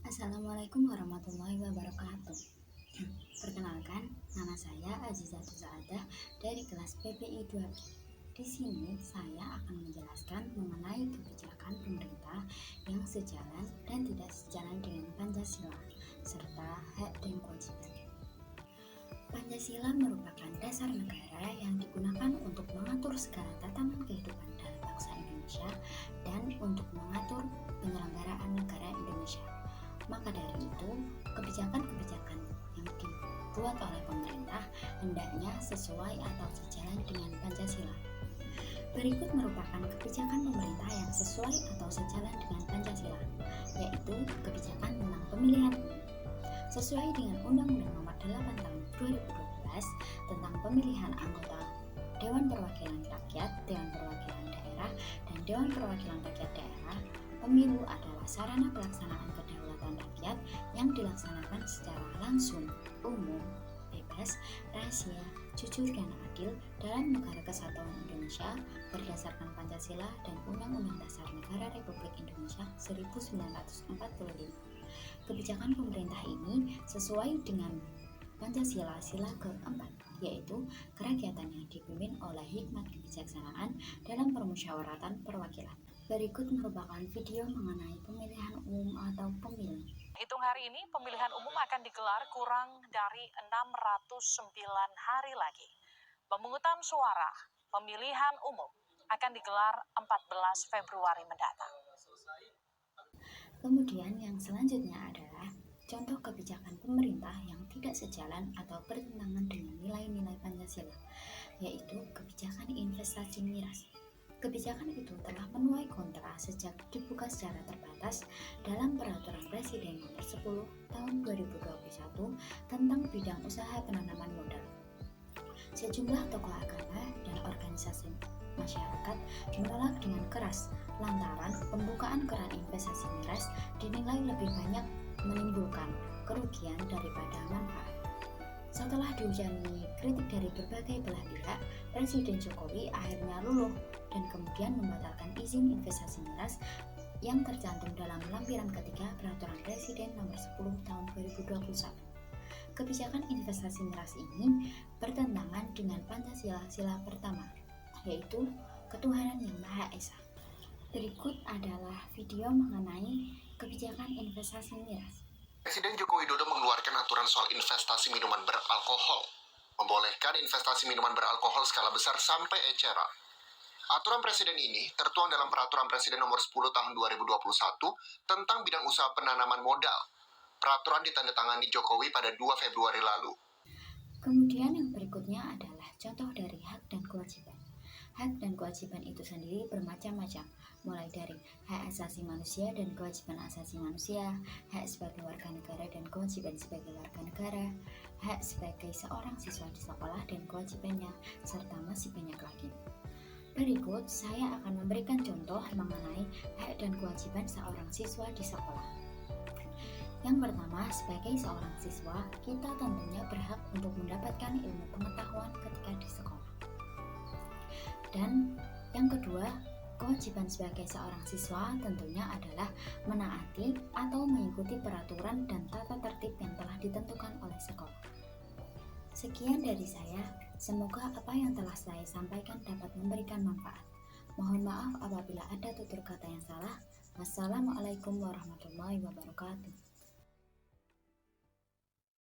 Assalamualaikum warahmatullahi wabarakatuh. Perkenalkan, nama saya Azizatul Saadah dari kelas PPI 2B. Di sini saya akan menjelaskan mengenai kebijakan pemerintah yang sejalan dan tidak sejalan dengan Pancasila, serta hak dan kewajiban. Pancasila merupakan dasar negara yang digunakan untuk mengatur segala tatanan kehidupan dalam bangsa Indonesia dan untuk mengatur penyelenggaraan negara Indonesia. Maka dari itu, kebijakan-kebijakan yang dibuat oleh pemerintah hendaknya sesuai atau sejalan dengan Pancasila. Berikut merupakan kebijakan pemerintah yang sesuai atau sejalan dengan Pancasila, yaitu kebijakan tentang pemilihan umum. Sesuai dengan Undang-Undang Nomor 8 Tahun 2012 tentang pemilihan anggota Dewan Perwakilan Rakyat, Dewan Perwakilan Daerah, dan Dewan Perwakilan Rakyat Daerah, pemilu adalah sarana pelaksanaan kedaulatan rakyat yang dilaksanakan secara langsung, umum, bebas, rahasia, jujur, dan adil dalam Negara Kesatuan Indonesia berdasarkan Pancasila dan Undang-Undang Dasar Negara Republik Indonesia 1945. Kebijakan pemerintah ini sesuai dengan Pancasila sila keempat, yaitu kerakyatan yang dipimpin oleh hikmat kebijaksanaan dalam permusyawaratan perwakilan. Berikut merupakan video mengenai pemilihan umum atau pemilu. Hitung hari ini, pemilihan umum akan digelar kurang dari 609 hari lagi. Pemungutan suara pemilihan umum akan digelar 14 Februari mendatang. Kemudian yang selanjutnya adalah contoh kebijakan pemerintah yang tidak sejalan atau bertentangan dengan nilai-nilai Pancasila, yaitu kebijakan investasi miras. Kebijakan itu telah menuai kontra sejak dibuka secara terbatas dalam Peraturan Presiden Nomor 10 Tahun 2021 tentang bidang usaha penanaman modal. Sejumlah tokoh agama dan organisasi masyarakat menolak dengan keras lantaran pembukaan keran investasi miras dinilai lebih banyak menimbulkan kerugian daripada manfaat. Setelah dihujani kritik dari berbagai belah pihak, Presiden Jokowi akhirnya luluh dan kemudian membatalkan izin investasi miras yang tercantum dalam lampiran ketiga Peraturan Presiden Nomor 10 Tahun 2021. Kebijakan investasi miras ini bertentangan dengan Pancasila sila pertama, yaitu ketuhanan yang Maha Esa. Berikut adalah video mengenai kebijakan investasi miras. Presiden Joko Widodo mengeluarkan aturan soal investasi minuman beralkohol, membolehkan investasi minuman beralkohol skala besar sampai eceran. Aturan Presiden ini tertuang dalam Peraturan Presiden Nomor 10 Tahun 2021 tentang bidang usaha penanaman modal. Peraturan ditandatangani Jokowi pada 2 Februari lalu. Kemudian yang berikutnya adalah contoh dari hak dan kewajiban. Hak dan kewajiban itu sendiri bermacam-macam, mulai dari hak asasi manusia dan kewajiban asasi manusia, hak sebagai warga negara dan kewajiban sebagai warga negara, hak sebagai seorang siswa di sekolah dan kewajibannya, serta masih banyak lagi. Berikut saya akan memberikan contoh mengenai hak dan kewajiban seorang siswa di sekolah. Yang pertama, sebagai seorang siswa, kita tentunya berhak untuk mendapatkan ilmu pengetahuan ketika di sekolah. Dan yang kedua, kewajiban sebagai seorang siswa tentunya adalah menaati atau mengikuti peraturan dan tata tertib yang telah ditentukan oleh sekolah. Sekian dari saya, semoga apa yang telah saya sampaikan dapat memberikan manfaat. Mohon maaf apabila ada tutur kata yang salah. Wassalamualaikum warahmatullahi wabarakatuh.